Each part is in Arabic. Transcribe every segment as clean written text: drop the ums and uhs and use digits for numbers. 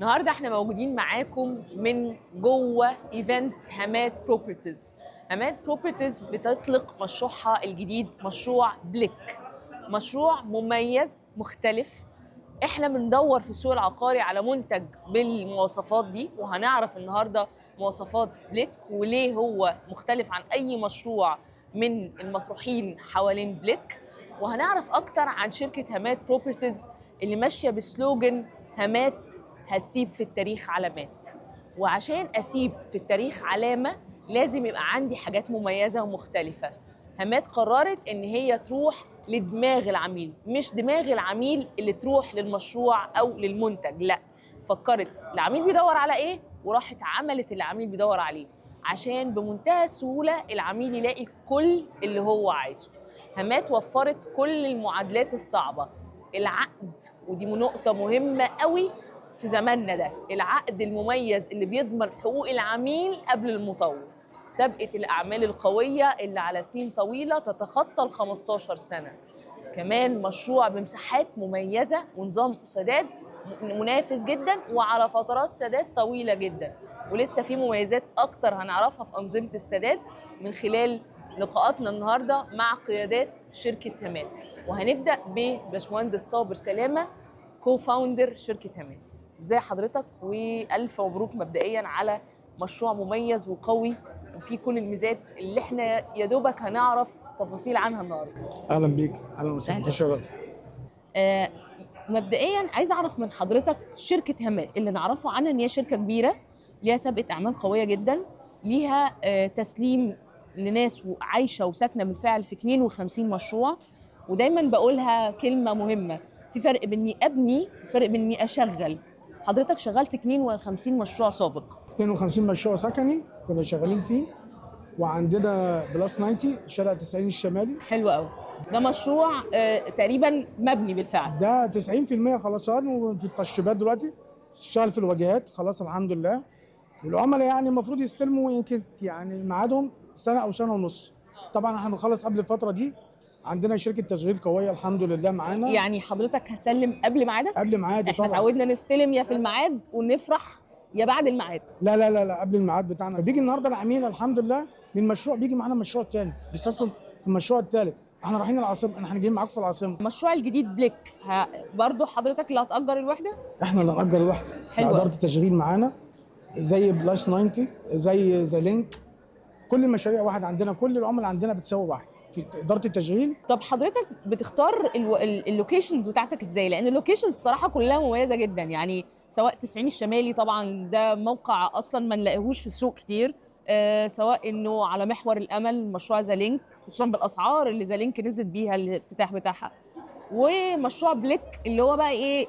النهارده احنا موجودين معاكم من جوه ايفنت هامات بروبرتيز. هامات بروبرتيز بتطلق مشروعها الجديد، مشروع بليك. مشروع مميز مختلف. احنا بندور في السوق العقاري على منتج بالمواصفات دي، وهنعرف النهارده مواصفات بليك وليه هو مختلف عن اي مشروع من المطروحين حوالين بليك. وهنعرف اكتر عن شركة هامات بروبرتيز اللي ماشية بسلوجن هامات هتسيب في التاريخ علامات. وعشان اسيب في التاريخ علامة لازم يبقى عندي حاجات مميزة ومختلفة. هامات قررت ان هي تروح لدماغ العميل، مش دماغ العميل اللي تروح للمشروع او للمنتج، لا، فكرت العميل بيدور على ايه وراحت عملت اللي العميل بيدور عليه، عشان بمنتهى السهولة العميل يلاقي كل اللي هو عايزه. هامات وفرت كل المعادلات الصعبة. العقد، ودي نقطة مهمة قوي في زماننا ده، العقد المميز اللي بيضمن حقوق العميل قبل المطور. سابقة الأعمال القوية اللي على سنين طويلة تتخطى ال 15 سنة. كمان مشروع بمساحات مميزة ونظام سداد منافس جدا وعلى فترات سداد طويلة جدا. ولسه في مميزات أكتر هنعرفها في أنظمة السداد من خلال لقاءاتنا النهاردة مع قيادات شركة هامات. وهنبدأ بباشمهندس صابر سلامة، كو فاوندر شركة هامات. ازاي حضرتك؟ والف مبروك مبدئيا على مشروع مميز وقوي وفيه كل الميزات اللي احنا يا دوبك هنعرف تفاصيل عنها النهارده. اهلا بيك، اهلا وسهلا، تشرف. آه مبدئيا عايزه اعرف من حضرتك شركه هامات اللي نعرفه عنها ان هي شركه كبيره ليها سابقه اعمال قويه جدا، ليها تسليم لناس عايشه وساكنه بالفعل في 52 مشروع. ودايما بقولها كلمه مهمه، في فرق بين اني ابني وفرق بين اني اشغل. حضرتك شغلت 52 مشروع سابق. 52 مشروع سكني كنا شغالين فيه، وعندنا بلس 90 شارع 90 الشمالي. حلو قوي. ده مشروع تقريبا مبني بالفعل. ده 90% خلصان، وفي التشطيبات دلوقتي اشتغل في الواجهات خلاص الحمد لله. والعملاء يعني المفروض يستلموا يمكن يعني ميعادهم سنه او سنه ونص. طبعا احنا بنخلص قبل الفتره دي. عندنا شركه تشغيل قويه الحمد لله معانا. يعني حضرتك هتسلم قبل ميعادك؟ قبل ميعادي احنا طبعا. اتعودنا نستلم يا في الميعاد ونفرح يا بعد الميعاد. لا لا لا لا، قبل الميعاد بتاعنا. بيجي النهارده العميل الحمد لله من مشروع بيجي معانا مشروع تاني بيستثمر في المشروع الثالث. احنا رايحين العاصمه، احنا جايين معاكم في العاصمه. المشروع الجديد بليك برضه حضرتك اللي هتأجر الوحدة؟ احنا اللي هنأجر الوحده. حلو اداره أوي. التشغيل معانا زي بلاش 90، زي ذا لينك. كل المشاريع واحد عندنا، كل العملاء عندنا بتساوي واحد في اداره التشغيل. طب حضرتك بتختار اللوكيشنز بتاعتك ازاي؟ لان اللوكيشنز بصراحه كلها مميزه جدا، يعني سواء 90 الشمالي طبعا ده موقع اصلا ما نلاقيهوش في السوق كتير، سواء انه على محور الامل مشروع ذا لينك، خصوصا بالاسعار اللي ذا لينك نزلت بيها الافتتاح بتاعها، ومشروع بليك اللي هو بقى ايه،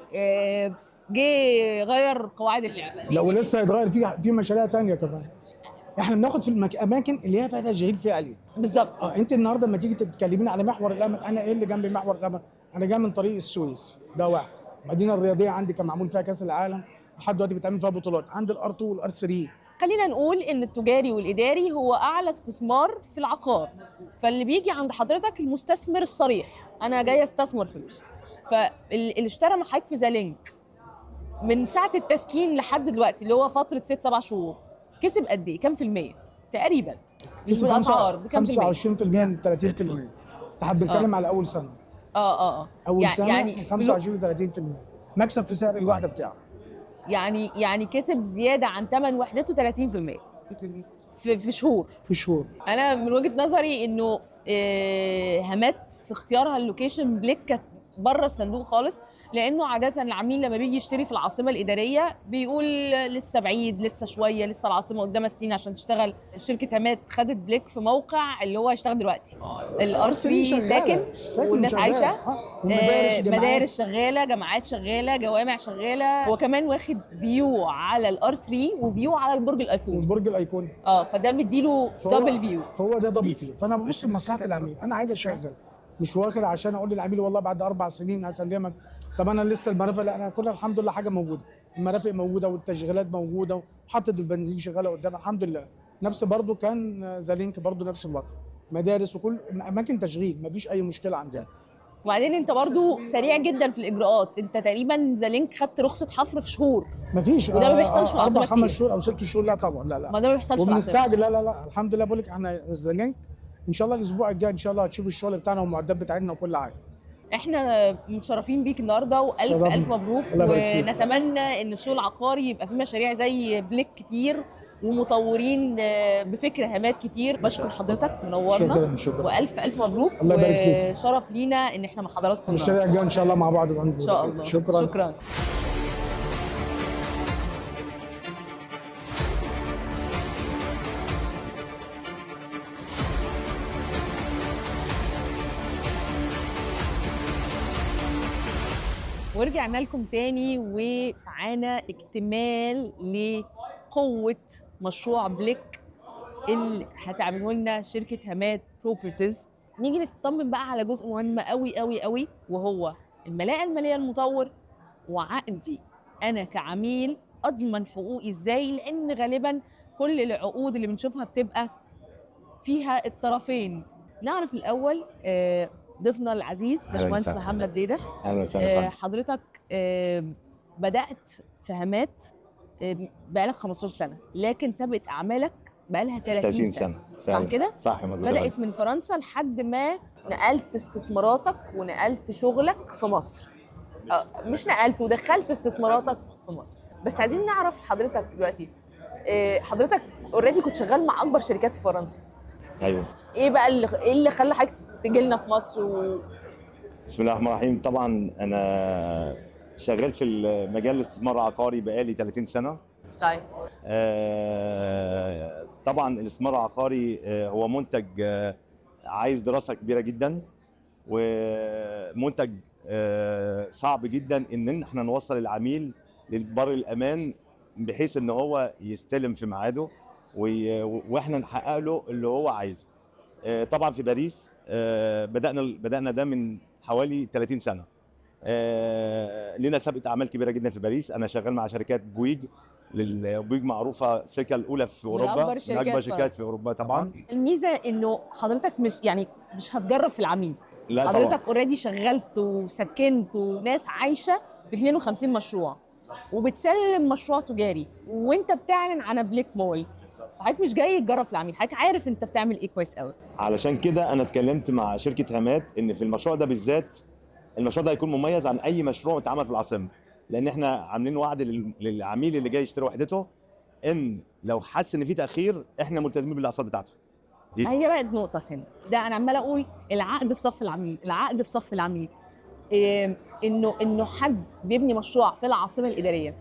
جه غير قواعد اللعبه. لو لسه هيتغير في مشاريع تانية كمان. احنا بناخد في الاماكن اللي هي فيها تشغيل فعلي. بالظبط. انت النهارده لما تيجي تتكلمين على محور الامل، انا ايه اللي جنب محور الامل؟ انا جاي من طريق السويس، ده واحد. المدينه الرياضيه عندي كان معمول فيها كاس العالم، لحد دلوقتي بيتعمل فيها بطولات. عندي الار 2 والار 3. خلينا نقول ان التجاري والاداري هو اعلى استثمار في العقار، فاللي بيجي عند حضرتك المستثمر الصريح، انا جاي استثمر فلوس. فاللي اشترى من حضرتك في ذا لينك من ساعه التسكين لحد دلوقتي اللي هو فتره 6 7 شهور، كسب قد ايه؟ كام في المية تقريبا؟ مش بالاسعار، بكام في المية؟ 25% من 30%. احنا بنتكلم على اول سنه. اول سنه يعني من 25 ل 30% مكسب في سعر الوحده بتاعه. يعني كسب زياده عن ثمن وحدته 30% في شهور. في شهور. انا من وجهة نظري انه هامات في اختيارها اللوكيشن بليك كانت بره الصندوق خالص، لانه عاده العميل لما بيجي يشتري في العاصمه الاداريه بيقول لسه بعيد، لسه شويه، لسه العاصمه قدام السين عشان تشتغل. شركه هامات خدت بليك في موقع اللي هو هيشتغل دلوقتي. الار 3 ساكن والناس عايشه، مدارس شغاله، جامعات شغاله، جوامع شغاله. هو كمان واخد فيو على الار 3 وفيو على البرج الايقوني. والبرج الايقوني فده مديله دبل فيو. فهو ده دبل فيو. فانا ببص لمصلحه العميل، انا عايز اشغل، مش واخد عشان اقول للعميل والله بعد 4 سنين هسلمك. طب انا لسه المرافق، لا انا كل الحمد لله حاجه موجوده، المرافق موجوده والتشغيلات موجوده وحطت البنزين شغاله قدام الحمد لله. نفس برضو كان ذا لينك برضو نفس الوضع، مدارس وكل اماكن تشغيل، مفيش اي مشكله عندنا. وبعدين انت برضو سريع جدا في الاجراءات، انت تقريبا ذا لينك خدت رخصه حفر في شهور. مفيش وده ما بيحصلش في العاصمه 4 5 كتير. شهور او 6 شهور، لا طبعا، لا لا. ما ده ما بيحصلش في العاصمه. وبنستعجل، لا لا لا، الحمد لله. بقول لك احنا الزلنك ان شاء الله الاسبوع الجاي ان شاء الله هتشوف الشغل بتاعنا والمعدات بتاعتنا وكل حاجه. احنا متشرفين بيك النهارده، والف شرفنا. الف مبروك. الله يبارك فيك. ونتمنى ان السوق العقاري يبقى فيه مشاريع زي بليك كتير، ومطورين بفكر هامات كتير. بشكر حضرتك، منورنا. شكرا شكرا. والف الف مبروك. الله يبارك فيك. وشرف لينا ان احنا مع حضراتكم المشاريع الجايه ان شاء الله مع بعض ان شاء الله. شكرا. شكرا. ورجعنا لكم تاني، ومعانا اكتمال لقوة مشروع بليك اللي هتعمله لنا شركة هامات بروبرتيز. نيجي نطمن بقى على جزء مهم قوي قوي قوي، وهو الملاءة المالية المطور، وعقدي أنا كعميل أضمن حقوقي إزاي، لأن غالبا كل العقود اللي بنشوفها بتبقى فيها الطرفين. نعرف الأول ضيفنا العزيز باشمهندس محمد ديدح. اهلا وسهلا. حضرتك بدأت في هامات بقالك 15 سنة، لكن سابقة أعمالك بقالها 30 سنة. صح كده؟ صح، مظبوط. بدأت من فرنسا لحد ما نقلت استثماراتك ونقلت شغلك في مصر. مش نقلت، ودخلت استثماراتك في مصر. بس عايزين نعرف حضرتك دلوقتي، حضرتك اوريدي كنت شغال مع أكبر شركات في فرنسا. ايوه. إيه بقى اللي خلى حضرتك تجي لنا في مصر بسم الله الرحمن الرحيم. طبعا انا شغال في مجال الاستثمار العقاري بقالي 30 سنه. صحيح. طبعا الاستثمار العقاري هو منتج عايز دراسه كبيره جدا، ومنتج صعب جدا ان احنا نوصل العميل لبر الامان بحيث ان هو يستلم في ميعاده واحنا نحقق له اللي هو عايزه. طبعا في باريس بدأنا ده من حوالي 30 سنة. لنا سابقة أعمال كبيرة جدا في باريس. أنا شغال مع شركات بويج. بويج معروفة الشركة الأولى في أوروبا، من أكبر شركات في أوروبا طبعا. الميزة إنه حضرتك مش هتجرب في العميل. لا، حضرتك اوريدي شغلت وسكنت وناس عايشة في 52 مشروع، وبتسلم مشروع تجاري، وانت بتعلن عن بليك مول. حضرتك مش جاي تجرب في العميل، حضرتك عارف انت بتعمل ايه كويس قوي. علشان كده انا اتكلمت مع شركه هامات ان في المشروع ده بالذات، المشروع ده هيكون مميز عن اي مشروع اتعمل في العاصمه، لان احنا عاملين وعد للعميل اللي جاي يشتري وحدته ان لو حس ان في تاخير احنا ملتزمين بالاقساط بتاعته. هي بقت نقطه هنا، ده انا عماله اقول العقد في صف العميل، العقد في صف العميل. انه حد بيبني مشروع في العاصمه الاداريه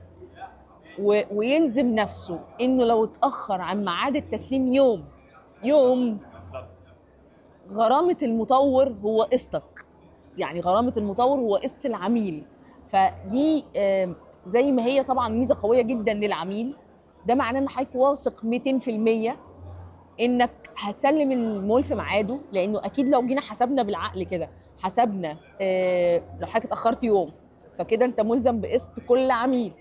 ويلزم نفسه انه لو اتاخر عن ميعاد التسليم يوم غرامه المطور هو قسطك، يعني غرامه المطور هو قسط العميل. فدي زي ما هي طبعا ميزه قويه جدا للعميل، ده معناه ان حضرتك واثق 200% انك هتسلم المول في ميعاده، لانه اكيد لو جينا حسبنا بالعقل كده، حسبنا لو حضرتك اتاخرت يوم فكده انت ملزم بقسط كل عميل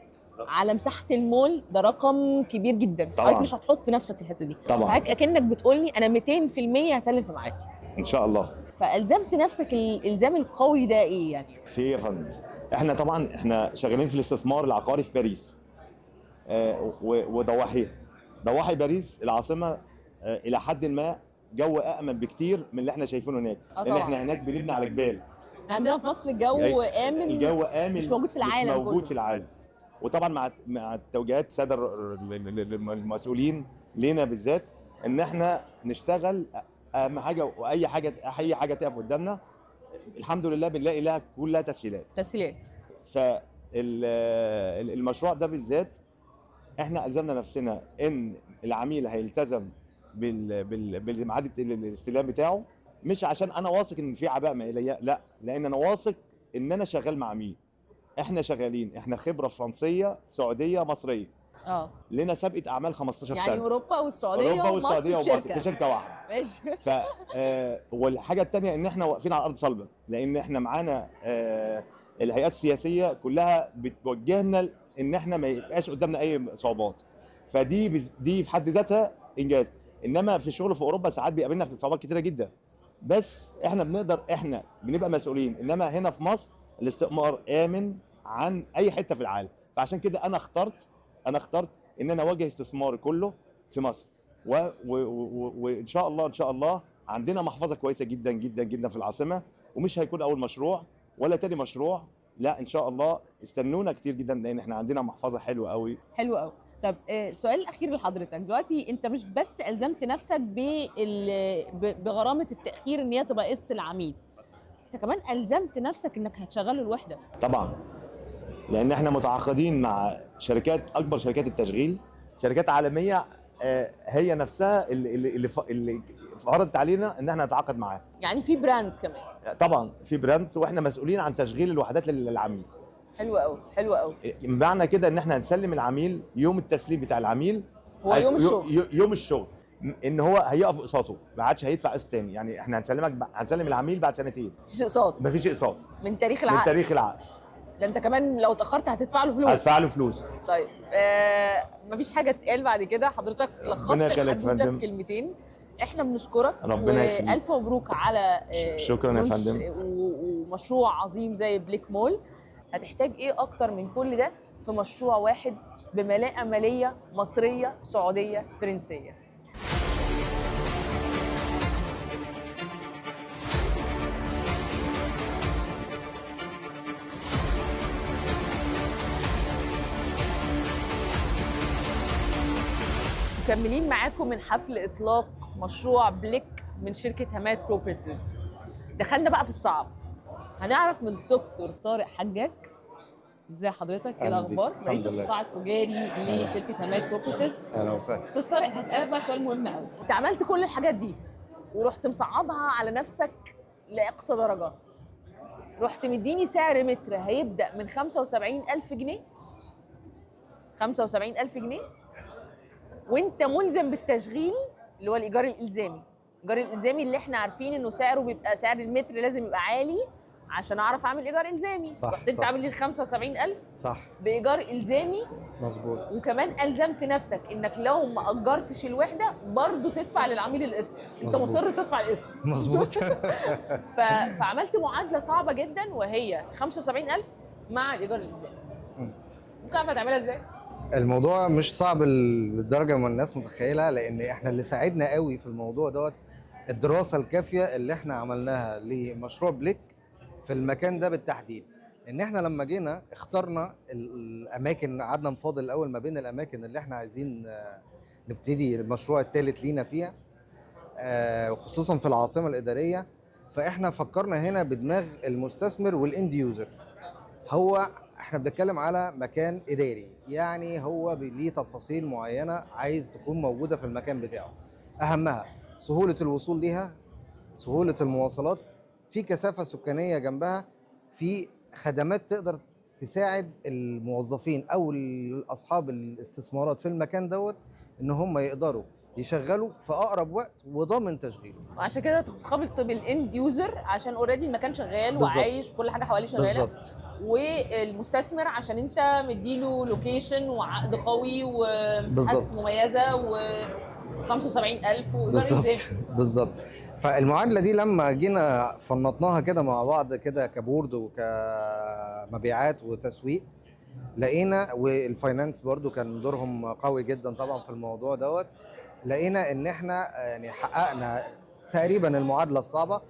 على مساحه المول. ده رقم كبير جدا، حضرتك مش هتحط نفسك في الحته دي طبعا. حضرتك اكنك بتقول لي انا 200% هسلم في ميعادي ان شاء الله. فالزمت نفسك الالزام القوي ده ايه يعني؟ في ايه يا فندم؟ احنا شغالين في الاستثمار العقاري في باريس وضواحيها. ضواحي باريس العاصمه الى حد ما جو امن بكتير من اللي احنا شايفينه هناك، لان احنا هناك بنبني على جبال. عندنا في مصر الجو امن، الجو امن مش موجود في العالم، مش موجود في العالم. وطبعا مع التوجيهات الساده المسؤولين لينا بالذات ان احنا نشتغل اهم حاجه، واي حاجه تقف قدامنا الحمد لله بنلاقي لها كلها تسهيلات. فالمشروع ده بالذات احنا الزمنا نفسنا ان العميل هيلتزم بالميعاد الاستلام بتاعه، مش عشان انا واثق ان في عباءه ماليه، لا، لان انا واثق ان انا شغال مع عميل. احنا شغالين، احنا خبره فرنسيه سعوديه مصريه. لنا سابقه اعمال 15 سنه، يعني اوروبا والسعوديه ومصر في شركه واحده. ماشي. والحاجه الثانيه ان احنا واقفين على ارض صلبه، لان احنا معانا الهيئات السياسيه كلها بتوجهنا ان احنا ما يبقاش قدامنا اي صعوبات. دي في حد ذاتها انجاز. انما في الشغل في اوروبا ساعات بيقابلنا صعوبات كتيره جدا، بس احنا بنقدر، احنا بنبقى مسؤولين. انما هنا في مصر الاستثمار امن عن اي حته في العالم، فعشان كده انا اخترت ان انا اوجه استثماري كله في مصر. وان شاء الله ان شاء الله عندنا محفظه كويسه جدا جدا جدا في العاصمه، ومش هيكون اول مشروع ولا تاني مشروع، لا ان شاء الله استنونا كتير جدا، لان احنا عندنا محفظه حلوه قوي. حلو قوي. طب السؤال الاخير لحضرتك دلوقتي، انت مش بس الزمت نفسك بغرامه التاخير ان هي تبقى قسط العميل، انت كمان الزمت نفسك انك هتشغله الوحده. طبعا، لان احنا متعاقدين مع اكبر شركات التشغيل، شركات عالميه، هي نفسها اللي فرضت علينا ان احنا نتعاقد معاها. يعني في براندز كمان؟ طبعا في براندز، واحنا مسؤولين عن تشغيل الوحدات للعميل. حلو قوي، حلو قوي. معنى كده ان احنا هنسلم العميل يوم التسليم بتاع العميل، هو يوم الشغل. يوم الشغل، ان هو هيقف اقساطه، ما عادش هيدفع قسط تاني. يعني احنا هنسلم العميل بعد سنتين، مفيش اقساط؟ مفيش اقساط من تاريخ العقد. من تاريخ العقد. ده انت كمان لو اتاخرت هتدفع له فلوس. هدفع له فلوس. طيب مفيش حاجه تقال بعد كده، حضرتك لخصت الحدوته في كلمتين. احنا بنشكرك، ربنا يخليك، والف مبروك على شكرا يا فندم، ومشروع عظيم زي بليك مول. هتحتاج ايه اكتر من كل ده في مشروع واحد بملاءه ماليه مصريه سعوديه فرنسيه؟ مكملين معاكم من حفل اطلاق مشروع بليك من شركه همات بروبرتيز. دخلنا بقى في الصعب، هنعرف من دكتور طارق حجاج. ازي حضرتك؟ ايه الاخبار؟ رئيس القطاع التجاري لشركه همات بروبرتيز. اهلا وسهلا. استاذ طارق، هسالك بقى سؤال مهم قوي. انت عملت كل الحاجات دي ورحت مصعبها على نفسك لاقصى درجه، رحت مديني سعر متر هيبدا من 75,000 جنيه، 75,000 جنيه، وانت ملزم بالتشغيل اللي هو الايجار الالزامي. الايجار الالزامي اللي احنا عارفين انه سعره بيبقى، سعر المتر لازم يبقى عالي عشان اعرف اعمل ايجار الزامي. صح. رحت انت عامل لي 75,000 صح بايجار الزامي. مظبوط. وكمان الزمت نفسك انك لو ما اجرتش الوحده برضه تدفع للعميل القسط. انت مظبوط. مصر تدفع القسط. مظبوط. فعملت معادله صعبه جدا، وهي 75,000 مع الايجار الالزامي. ممكن عارفه تعملها ازاي؟ الموضوع مش صعب للدرجه ما الناس متخيله، لان احنا اللي ساعدنا قوي في الموضوع دوت الدراسه الكافيه اللي احنا عملناها لمشروع بليك في المكان ده بالتحديد. ان احنا لما جينا اخترنا الاماكن، قعدنا نفاضل الاول ما بين الاماكن اللي احنا عايزين نبتدي المشروع الثالث لينا فيها، وخصوصا في العاصمه الاداريه. فاحنا فكرنا هنا بدماغ المستثمر والاند يوزر. هو احنا بنتكلم على مكان اداري، يعني هو ليه تفاصيل معينه عايز تكون موجوده في المكان بتاعه، اهمها سهوله الوصول ليها، سهوله المواصلات، في كثافه سكانيه جنبها، في خدمات تقدر تساعد الموظفين او اصحاب الاستثمارات في المكان دوت ان هم يقدروا يشغلوا في اقرب وقت وضامن تشغيله. وعشان كده تخابط بالاند يوزر عشان اوريدي المكان شغال بالزبط. وعايش وكل حاجه حواليه شغاله. بالظبط. والمستثمر عشان انت مديله لوكيشن وعقد قوي ومساحات مميزه و 75,000 وايجار الزامي. بالظبط. فالمعادله دي لما جينا فنطناها كده مع بعض كده كبورد وكمبيعات وتسويق، لقينا والفاينانس برضو كان دورهم قوي جدا طبعا في الموضوع دوت، لقينا ان احنا يعني حققنا تقريبا المعادله الصعبه.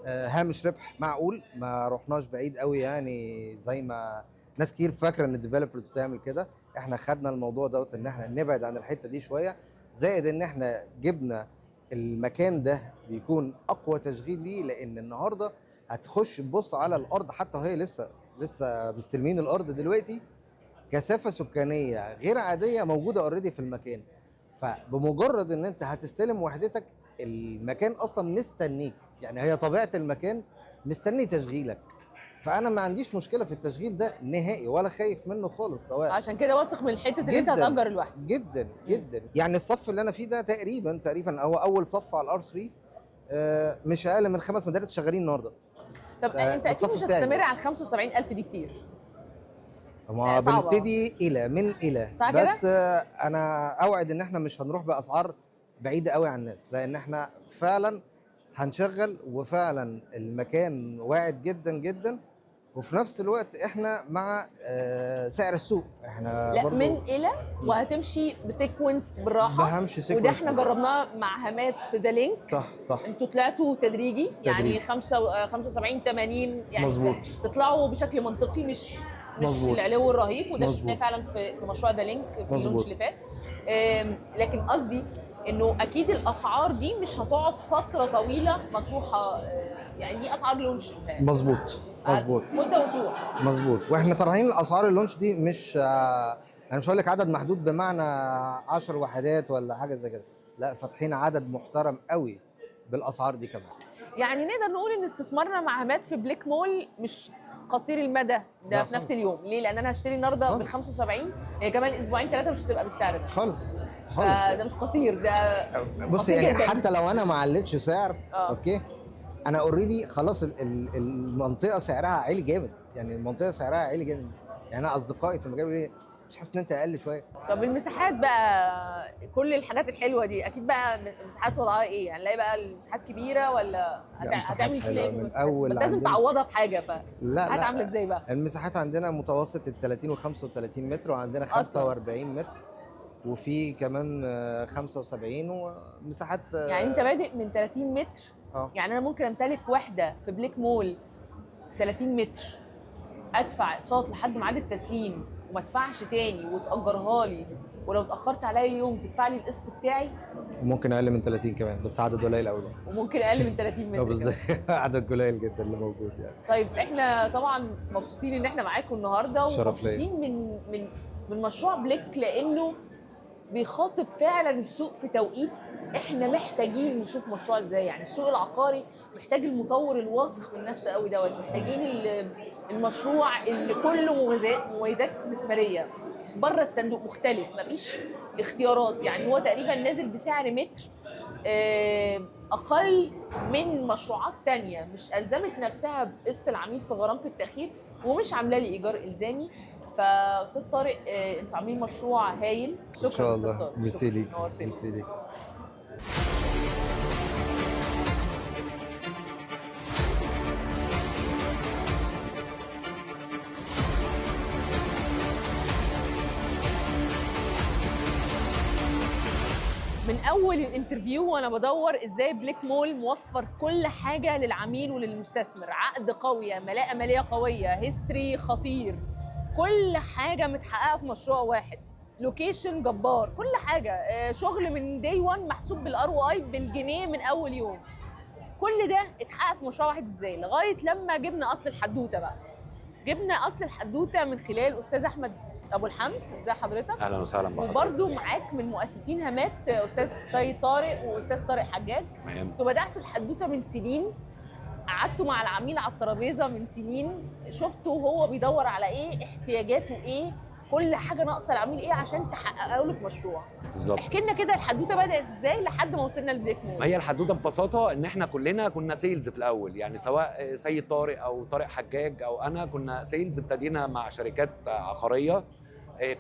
هامش ربح معقول، ما رحناش بعيد قوي يعني زي ما ناس كتير فاكره ان الديفلوبرز بتعمل كده. احنا خدنا الموضوع دوت ان احنا نبعد عن الحته دي شويه، زائد ان احنا جبنا المكان ده بيكون اقوى تشغيل ليه، لان النهارده هتخش تبص على الارض حتى وهي لسه مستلمين الارض دلوقتي، كثافه سكانيه غير عاديه موجوده اوريدي في المكان. فبمجرد ان انت هتستلم وحدتك، المكان اصلا مستنيك، يعني هي طبيعه المكان مستني تشغيلك. فانا ما عنديش مشكله في التشغيل ده نهائي ولا خايف منه خالص. سواء عشان كده واثق من الحته اللي انت هتأجر لوحدك. جدا جدا. يعني الصف اللي انا فيه ده تقريبا هو اول صف على الار 3، مش اقل من 5 مدارس شغالين النهارده. طب انت اكيد مش هتستمر على 75,000 دي كتير. ما بنبتدي الى بس انا اوعد ان احنا مش هنروح باسعار بعيده قوي عن الناس، لان احنا فعلا هنشغل، وفعلا المكان واعد جدا جدا، وفي نفس الوقت احنا مع سعر السوق. احنا لا برضو من الى، وهتمشي بسيكونس بالراحه. بهمش وده سيكونس احنا جربناه مع هامات في ذا لينك. صح انتوا طلعتوا تدريجي يعني 75 80 يعني مظبوط. تطلعوا بشكل منطقي، مش مظبوط. العلو الرهيب، وده مظبوط. شفناه فعلا في مشروع ذا لينك في اللونش مظبوط. اللي فات. لكن قصدي انه اكيد الاسعار دي مش هتقعد فتره طويله مطروحه، يعني دي اسعار لونش مظبوط مده وتروح. مظبوط. واحنا طالعين الاسعار اللونش دي مش انا مش هقول لك عدد محدود بمعنى 10 وحدات ولا حاجه زي كده، لا فاتحين عدد محترم قوي بالاسعار دي كمان. يعني نقدر نقول ان استثمارنا مع هامات في بليك مول مش قصير المدى ده في نفس اليوم. ليه؟ لان انا هشتري النهارده بال 75، هي كمان اسبوعين 3 مش هتبقى بالسعر ده خالص. ده مش قصير، ده بص قصير يعني جداً. حتى لو انا ما علتش سعر اوكي، انا اوريدي خلاص المنطقه سعرها عالي جامد، يعني المنطقه سعرها عالي جامد. يعني انا اصدقائي في المجال بيقولوا لي مش حاسس ان انت اقل شويه. طب المساحات بقى، كل الحاجات الحلوه دي اكيد بقى المساحات وضعها ايه؟ يعني نلاقي بقى المساحات كبيره ولا هتعمل فيها ايه؟ من اول بس لازم تعوضها في حاجه، فالمساحات لا عامله ازاي بقى؟ المساحات عندنا متوسط ال 30 و 35 متر، وعندنا 45 متر، وفي كمان 75 ومساحات يعني انت بادئ من 30 متر. يعني انا ممكن امتلك وحده في بليك مول 30 متر، ادفع اقساط لحد ميعاد التسليم وما ادفعش تاني وتاجرها لي، ولو اتاخرت عليا يوم تدفع لي القسط بتاعي. وممكن اقل من 30 كمان، بس عدد قليل قوي. وممكن اقل من 30 متر بالظبط. عدد قليل جدا اللي موجود يعني. طيب احنا طبعا مبسوطين ان احنا معاكم النهارده، ومبسوطين من مشروع بليك، لانه بيخاطب فعلا السوق في توقيت احنا محتاجين نشوف مشروع ازاي. يعني السوق العقاري محتاج المطور الواثق من نفسه قوي دوت، محتاجين المشروع اللي كله مميزات استثماريه بره الصندوق، مختلف، مفيش اختيارات. يعني هو تقريبا نازل بسعر متر اقل من مشروعات تانية مش الزمت نفسها بقسط العميل في غرامه التاخير، ومش عامله لي ايجار الزامي. فاستاذ طارق انتوا عاملين مشروع هايل. شكرا استاذ طارق. ميرسي ليك. نورتني. ميرسي ليك. من اول الانترفيو وانا بدور ازاي بليك مول موفر كل حاجه للعميل وللمستثمر، عقد قويه، ملاءه ماليه قويه، هيستوري خطير، كل حاجه متحققه في مشروع واحد، لوكيشن جبار، كل حاجه، شغل من داي 1 محسوب بالار او اي بالجنيه من اول يوم. كل ده اتحقق في مشروع واحد ازاي؟ لغايه لما جبنا اصل الحدوته بقى. جبنا اصل الحدوته من خلال استاذ احمد ابو الحمد. ازي حضرتك؟ اهلا وسهلا بحضرتك. وبرده معاك من مؤسسين هامات استاذ سيد طارق واستاذ طارق حجاج. انتوا بداتوا الحدوته من سنين، قعدتوا مع العميل على الترابيزه من سنين، شفتوا هو بيدور على ايه، احتياجاته ايه، كل حاجه ناقصه العميل ايه عشان تحققوا له في مشروع. بالظبط. احكي لنا كده الحدوته بدات ازاي لحد ما وصلنا لبليك مول. هي الحدوته ببساطه ان احنا كلنا كنا سيلز في الاول، يعني سواء سيد طارق او طارق حجاج او انا كنا سيلز. ابتدينا مع شركات عقاريه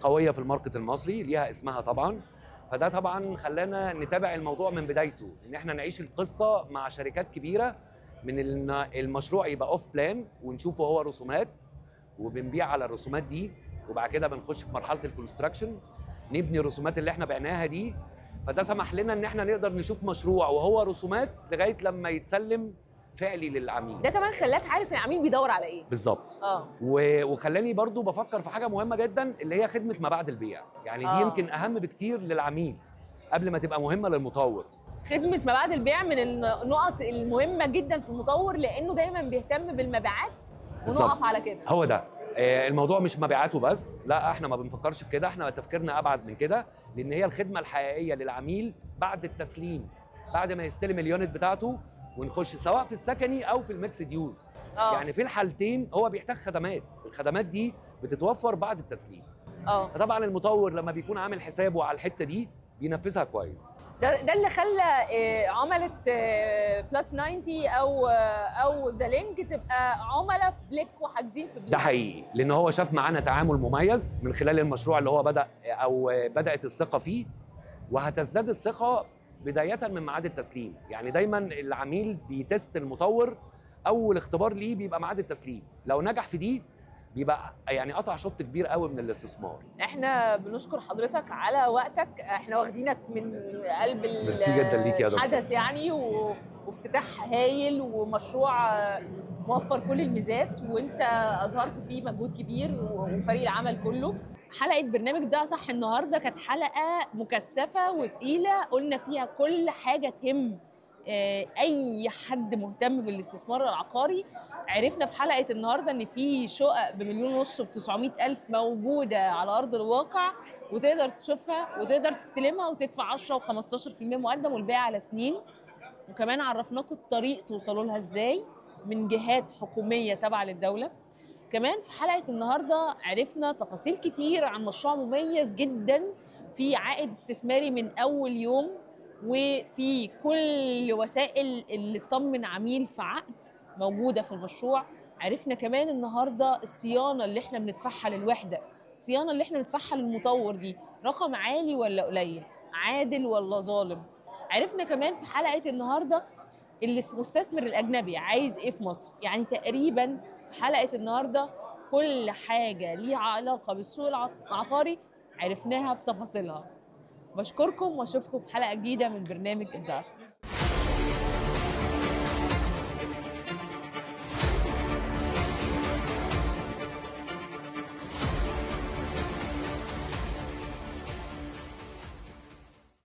قويه في الماركت المصري ليها اسمها طبعا، فده طبعا خلانا نتابع الموضوع من بدايته، ان احنا نعيش القصه مع شركات كبيره، من المشروع يبقى اوف بلان ونشوفه هو رسومات وبنبيع على الرسومات دي، وبعد كده بنخش في مرحله الكونستراكشن نبني الرسومات اللي احنا بعناها دي. فده سمح لنا ان احنا نقدر نشوف مشروع وهو رسومات لغايه لما يتسلم فعلي للعميل. ده كمان خلاك عارف العميل بيدور على ايه بالظبط. وخلاني برضو بفكر في حاجه مهمه جدا اللي هي خدمه ما بعد البيع. يعني دي يمكن اهم بكتير للعميل قبل ما تبقى مهمه للمطور. خدمه ما بعد البيع من النقط المهمه جدا في المطور، لانه دايما بيهتم بالمبيعات، ونقف على كده. هو ده الموضوع، مش مبيعاته بس، لا احنا ما بنفكرش في كده، احنا تفكيرنا ابعد من كده، لان هي الخدمه الحقيقيه للعميل بعد التسليم، بعد ما يستلم اليونت بتاعته ونخش سواء في السكني او في الميكسد يوز. يعني في الحالتين هو بيحتاج خدمات، الخدمات دي بتتوفر بعد التسليم. فطبعا المطور لما بيكون عامل حسابه على الحته دي بينفذها كويس. ده اللي خلى عملاء بلس 90 او ذا لينك تبقى عملاء في بليك وحاجزين في بليك. ده حقيقي، لان هو شاف معانا تعامل مميز من خلال المشروع اللي هو بدات الثقه فيه، وهتزداد الثقه بدايه من ميعاد التسليم. يعني دايما العميل بيتست المطور، اول اختبار ليه بيبقى ميعاد التسليم، لو نجح في دي بيبقى يعني قطع شوط كبير قوي من الاستثمار. احنا بنشكر حضرتك على وقتك، احنا واخدينك من قلب ميرسي جدا ليك يا دكتور. الحدث يعني، وافتتاح هايل ومشروع موفر كل الميزات، وانت اظهرت فيه مجهود كبير وفريق العمل كله. حلقة برنامج ده صح النهارده كانت حلقة مكثفة وتقيلة، قلنا فيها كل حاجة تهم اي حد مهتم بالاستثمار العقاري. عرفنا في حلقه النهارده ان في شقق بمليون ونص ب900,000 موجوده على ارض الواقع، وتقدر تشوفها وتقدر تستلمها وتدفع 10 و15% مقدم والباقي على سنين. وكمان عرفناكم الطريق توصلوا لها ازاي من جهات حكوميه تابعه للدوله. كمان في حلقه النهارده عرفنا تفاصيل كتير عن مشروع مميز جدا، في عائد استثماري من اول يوم، وفي كل وسائل اللي تطمن عميل في عقد موجودة في المشروع. عرفنا كمان النهاردة الصيانة اللي احنا بندفعها للوحدة، الصيانة اللي احنا بندفعها للمطور دي رقم عالي ولا قليل، عادل ولا ظالم. عرفنا كمان في حلقة النهاردة المستثمر الأجنبي عايز ايه في مصر. يعني تقريبا في حلقة النهاردة كل حاجة ليها علاقة بالسوق العقاري عرفناها بتفاصيلها. بشكركم واشوفكم في حلقة جديدة من برنامج ابداع.